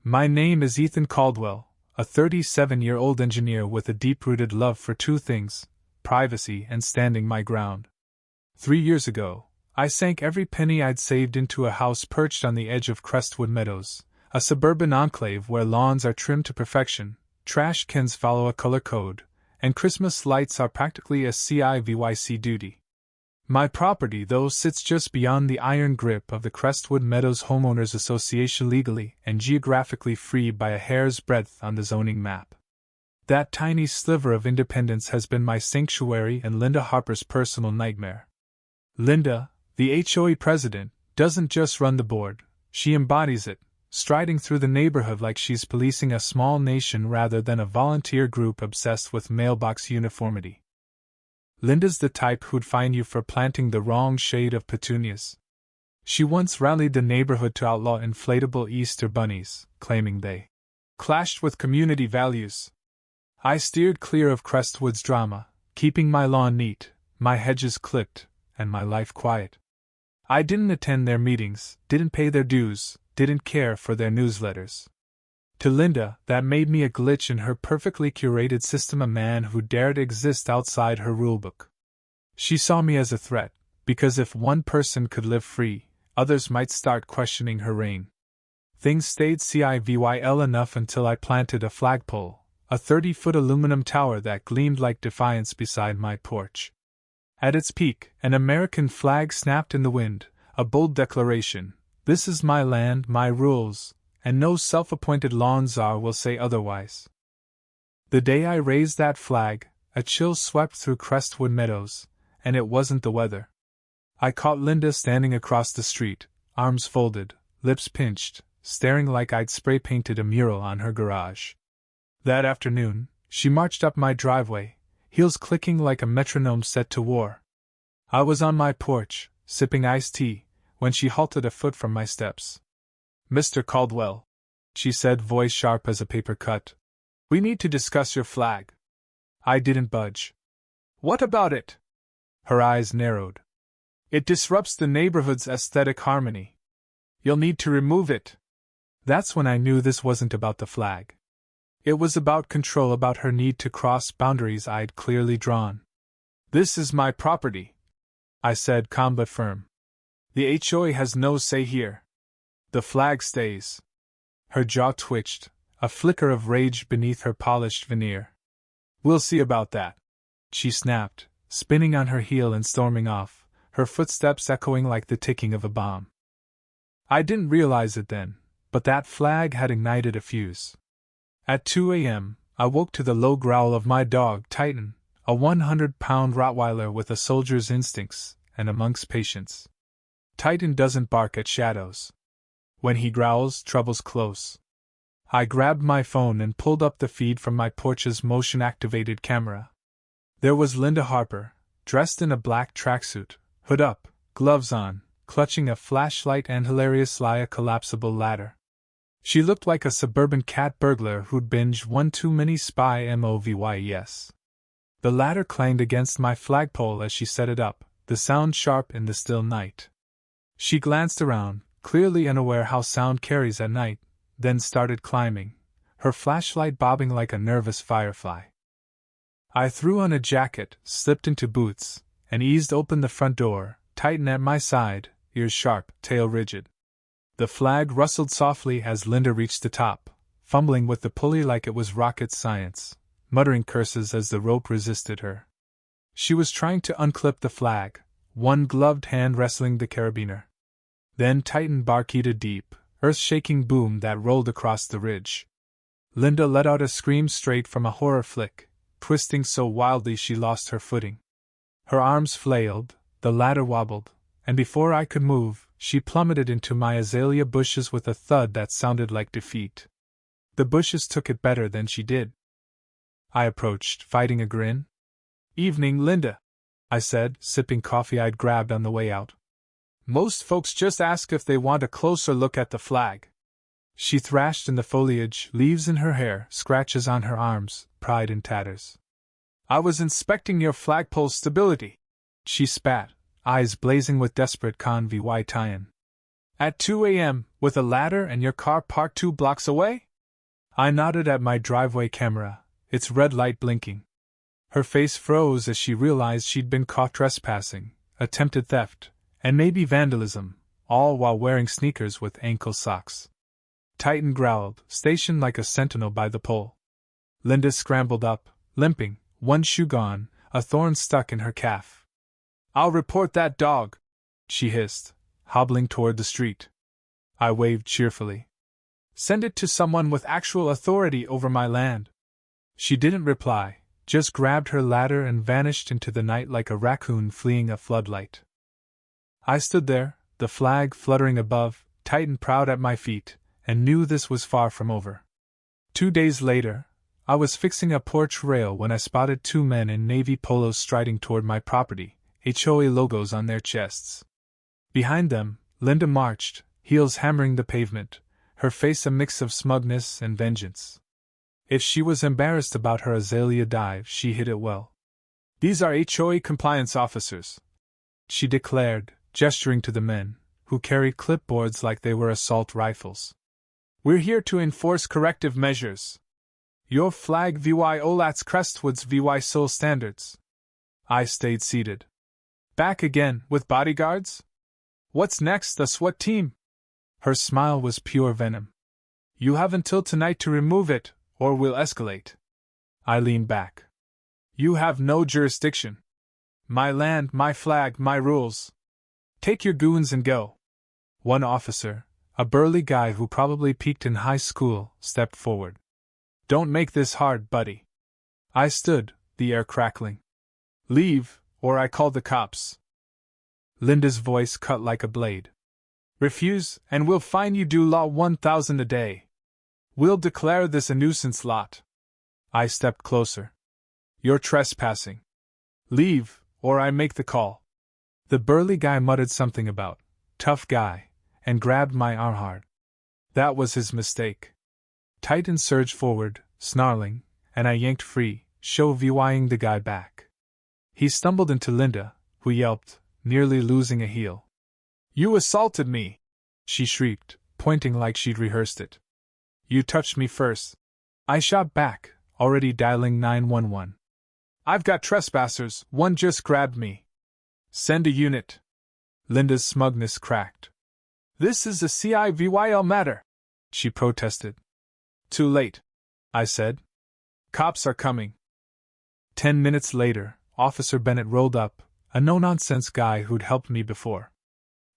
My name is Ethan Caldwell, a 37-year-old engineer with a deep-rooted love for two things: privacy and standing my ground. 3 years ago, I sank every penny I'd saved into a house perched on the edge of Crestwood Meadows, a suburban enclave where lawns are trimmed to perfection, trash cans follow a color code, and Christmas lights are practically a CIVYC duty. My property, though, sits just beyond the iron grip of the Crestwood Meadows Homeowners Association, legally and geographically free by a hair's breadth on the zoning map. That tiny sliver of independence has been my sanctuary and Linda Harper's personal nightmare. Linda, the HOA president, doesn't just run the board, she embodies it, striding through the neighborhood like she's policing a small nation rather than a volunteer group obsessed with mailbox uniformity. Linda's the type who'd fine you for planting the wrong shade of petunias. She once rallied the neighborhood to outlaw inflatable Easter bunnies, claiming they clashed with community values. I steered clear of Crestwood's drama, keeping my lawn neat, my hedges clipped, and my life quiet. I didn't attend their meetings, didn't pay their dues, didn't care for their newsletters. To Linda, that made me a glitch in her perfectly curated system, a man who dared exist outside her rulebook. She saw me as a threat, because if one person could live free, others might start questioning her reign. Things stayed civil enough until I planted a flagpole, a 30-foot aluminum tower that gleamed like defiance beside my porch. At its peak, an American flag snapped in the wind, a bold declaration: "This is my land, my rules, and no self-appointed lawn czar will say otherwise." The day I raised that flag, a chill swept through Crestwood Meadows, and it wasn't the weather. I caught Linda standing across the street, arms folded, lips pinched, staring like I'd spray-painted a mural on her garage. That afternoon, she marched up my driveway, heels clicking like a metronome set to war. I was on my porch, sipping iced tea, when she halted a foot from my steps. "Mr. Caldwell," she said, voice sharp as a paper cut, "we need to discuss your flag." I didn't budge. "What about it?" Her eyes narrowed. "It disrupts the neighborhood's aesthetic harmony. You'll need to remove it." That's when I knew this wasn't about the flag. It was about control, about her need to cross boundaries I'd clearly drawn. "This is my property," I said, calm but firm. "The HOA has no say here. The flag stays." Her jaw twitched, a flicker of rage beneath her polished veneer. "We'll see about that," she snapped, spinning on her heel and storming off, her footsteps echoing like the ticking of a bomb. I didn't realize it then, but that flag had ignited a fuse. At 2 a.m., I woke to the low growl of my dog, Titan, a 100-pound Rottweiler with a soldier's instincts and a monk's patience. Titan doesn't bark at shadows. When he growls, trouble's close. I grabbed my phone and pulled up the feed from my porch's motion-activated camera. There was Linda Harper, dressed in a black tracksuit, hood up, gloves on, clutching a flashlight and hilariously a collapsible ladder. She looked like a suburban cat burglar who'd binged one too many Spy movies. The ladder clanged against my flagpole as she set it up, the sound sharp in the still night. She glanced around, clearly unaware how sound carries at night, then started climbing, her flashlight bobbing like a nervous firefly. I threw on a jacket, slipped into boots, and eased open the front door, Titan at my side, ears sharp, tail rigid. The flag rustled softly as Linda reached the top, fumbling with the pulley like it was rocket science, muttering curses as the rope resisted her. She was trying to unclip the flag, one gloved hand wrestling the carabiner. Then Titan barked a deep, earth-shaking boom that rolled across the ridge. Linda let out a scream straight from a horror flick, twisting so wildly she lost her footing. Her arms flailed, the ladder wobbled, and before I could move, she plummeted into my azalea bushes with a thud that sounded like defeat. The bushes took it better than she did. I approached, fighting a grin. "Evening, Linda," I said, sipping coffee I'd grabbed on the way out. "Most folks just ask if they want a closer look at the flag." She thrashed in the foliage, leaves in her hair, scratches on her arms, pride in tatters. "I was inspecting your flagpole's stability," she spat, eyes blazing with desperate convy tie-in. "At 2 a.m., With a ladder and your car parked 2 blocks away? I nodded at my driveway camera, its red light blinking. Her face froze as she realized she'd been caught trespassing, attempted theft, and maybe vandalism, all while wearing sneakers with ankle socks. Titan growled, stationed like a sentinel by the pole. Linda scrambled up, limping, one shoe gone, a thorn stuck in her calf. "I'll report that dog," she hissed, hobbling toward the street. I waved cheerfully. "Send it to someone with actual authority over my land." She didn't reply, just grabbed her ladder and vanished into the night like a raccoon fleeing a floodlight. I stood there, the flag fluttering above, Titan proud at my feet, and knew this was far from over. 2 days later, I was fixing a porch rail when I spotted 2 men in navy polos striding toward my property, HOA logos on their chests. Behind them, Linda marched, heels hammering the pavement, her face a mix of smugness and vengeance. If she was embarrassed about her azalea dive, she hid it well. "These are HOA compliance officers," she declared, gesturing to the men, who carried clipboards like they were assault rifles. "We're here to enforce corrective measures. Your flag VY OLAT's Crestwood's VY Seoul standards." I stayed seated. "Back again, with bodyguards? What's next, the SWAT team?" Her smile was pure venom. "You have until tonight to remove it, or we'll escalate." I leaned back. "You have no jurisdiction. My land, my flag, my rules. Take your goons and go." One officer, a burly guy who probably peaked in high school, stepped forward. "Don't make this hard, buddy." I stood, the air crackling. "Leave, or I call the cops." Linda's voice cut like a blade. "Refuse, and we'll fine you do law 1,000 a day. We'll declare this a nuisance lot." I stepped closer. "You're trespassing. Leave, or I make the call." The burly guy muttered something about tough guy, and grabbed my arm hard. That was his mistake. Titan surged forward, snarling, and I yanked free, VYing the guy back. He stumbled into Linda, who yelped, nearly losing a heel. "You assaulted me!" she shrieked, pointing like she'd rehearsed it. "You touched me first." I shot back, already dialing 911. "I've got trespassers, one just grabbed me." "Send a unit." Linda's smugness cracked. "This is a CIVYL matter," she protested. "Too late," I said. "Cops are coming." 10 minutes later, Officer Bennett rolled up, a no-nonsense guy who'd helped me before.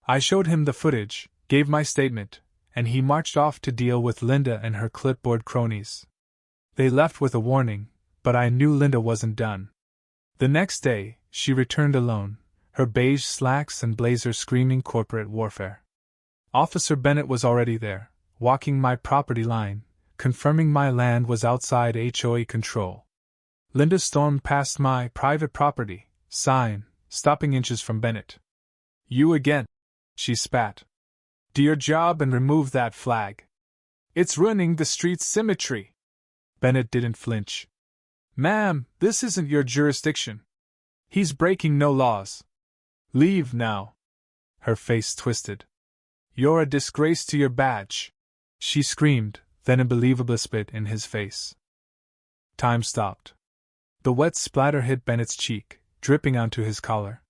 I showed him the footage, gave my statement, and he marched off to deal with Linda and her clipboard cronies. They left with a warning, but I knew Linda wasn't done. The next day, she returned alone, her beige slacks and blazer screaming corporate warfare. Officer Bennett was already there, walking my property line, confirming my land was outside HOA control. Linda stormed past my private property sign, stopping inches from Bennett. "You again," she spat. "Do your job and remove that flag. It's ruining the street's symmetry." Bennett didn't flinch. "Ma'am, this isn't your jurisdiction. He's breaking no laws. Leave now." Her face twisted. "You're a disgrace to your badge," she screamed, then a believable spit in his face. Time stopped. The wet splatter hit Bennett's cheek, dripping onto his collar.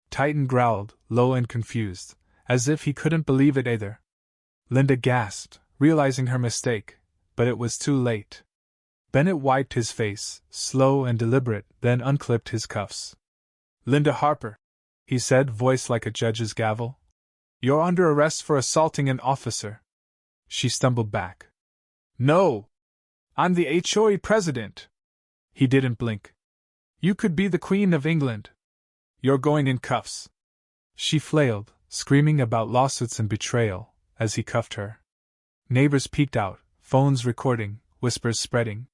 Titan growled, low and confused, as if he couldn't believe it either. Linda gasped, realizing her mistake, but it was too late. Bennett wiped his face, slow and deliberate, then unclipped his cuffs. "Linda Harper," he said, voice like a judge's gavel. "You're under arrest for assaulting an officer." She stumbled back. "No! I'm the HOA president." He didn't blink. "You could be the Queen of England. You're going in cuffs." She flailed, screaming about lawsuits and betrayal, as he cuffed her. Neighbors peeked out, phones recording, whispers spreading.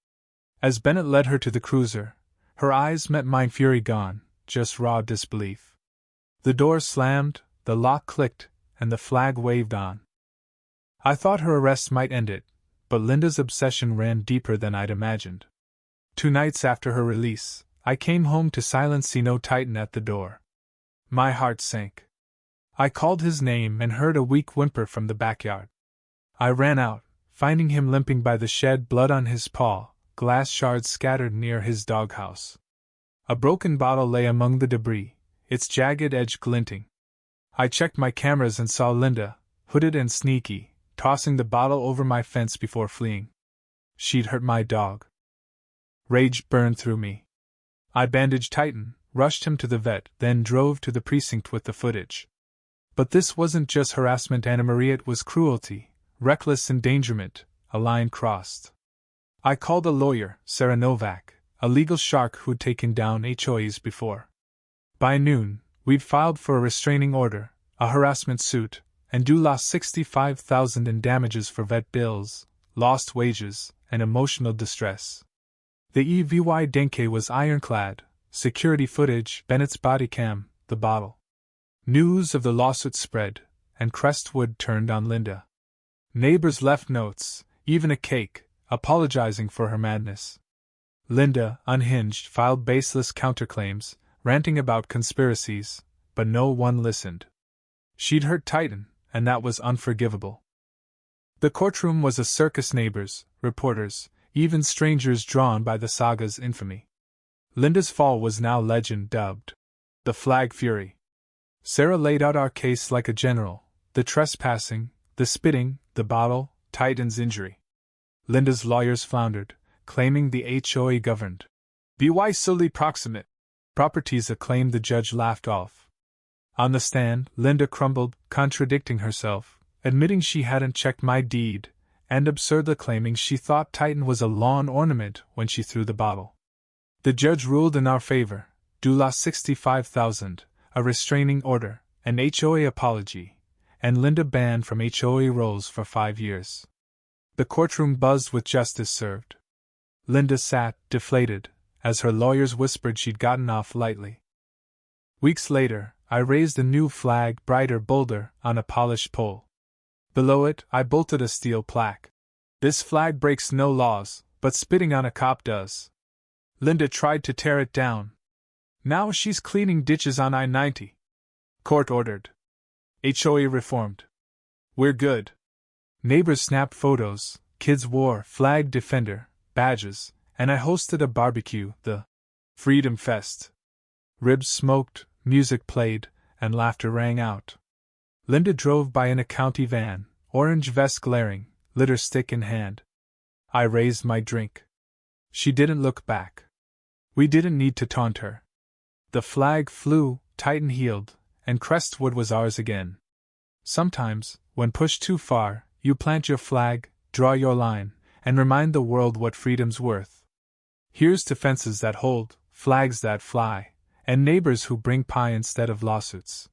As Bennett led her to the cruiser, her eyes met mine, fury gone, just raw disbelief. The door slammed, the lock clicked, and the flag waved on. I thought her arrest might end it, but Linda's obsession ran deeper than I'd imagined. 2 nights after her release, I came home to silence see no Titan at the door. My heart sank. I called his name and heard a weak whimper from the backyard. I ran out, finding him limping by the shed, blood on his paw, glass shards scattered near his doghouse. A broken bottle lay among the debris, its jagged edge glinting. I checked my cameras and saw Linda, hooded and sneaky, tossing the bottle over my fence before fleeing. She'd hurt my dog. Rage burned through me. I bandaged Titan, rushed him to the vet, then drove to the precinct with the footage. But this wasn't just harassment, Anna Maria, it was cruelty, reckless endangerment, a line crossed. I called a lawyer, Sarah Novak, a legal shark who'd taken down HOAs before. By noon, we'd filed for a restraining order, a harassment suit, and lost $65,000 in damages for vet bills, lost wages, and emotional distress. The EVY Denke was ironclad, security footage, Bennett's body cam, the bottle. News of the lawsuit spread, and Crestwood turned on Linda. Neighbors left notes, even a cake, apologizing for her madness. Linda, unhinged, filed baseless counterclaims, ranting about conspiracies, but no one listened. She'd hurt Titan, and that was unforgivable. The courtroom was a circus, neighbors, reporters, even strangers drawn by the saga's infamy. Linda's fall was now legend, dubbed the Flag Fury. Sarah laid out our case like a general, the trespassing, the spitting, the bottle, Titan's injury. Linda's lawyers floundered, claiming the HOA governed by solely proximate properties, a claim the judge laughed off. On the stand, Linda crumbled, contradicting herself, admitting she hadn't checked my deed, and absurdly claiming she thought Titan was a lawn ornament when she threw the bottle. The judge ruled in our favor, lost $65,000, a restraining order, an HOA apology, and Linda banned from HOA rolls for 5 years. The courtroom buzzed with justice served. Linda sat, deflated, as her lawyers whispered she'd gotten off lightly. Weeks later, I raised a new flag, brighter, bolder, on a polished pole. Below it, I bolted a steel plaque. This flag breaks no laws, but spitting on a cop does. Linda tried to tear it down. Now she's cleaning ditches on I-90. Court ordered. HOA reformed. We're good. Neighbors snapped photos, kids wore Flag Defender badges, and I hosted a barbecue, the Freedom Fest. Ribs smoked, music played, and laughter rang out. Linda drove by in a county van, orange vest glaring, litter stick in hand. I raised my drink. She didn't look back. We didn't need to taunt her. The flag flew, Titan healed, and Crestwood was ours again. Sometimes, when pushed too far, you plant your flag, draw your line, and remind the world what freedom's worth. Here's to fences that hold, flags that fly, and neighbors who bring pie instead of lawsuits.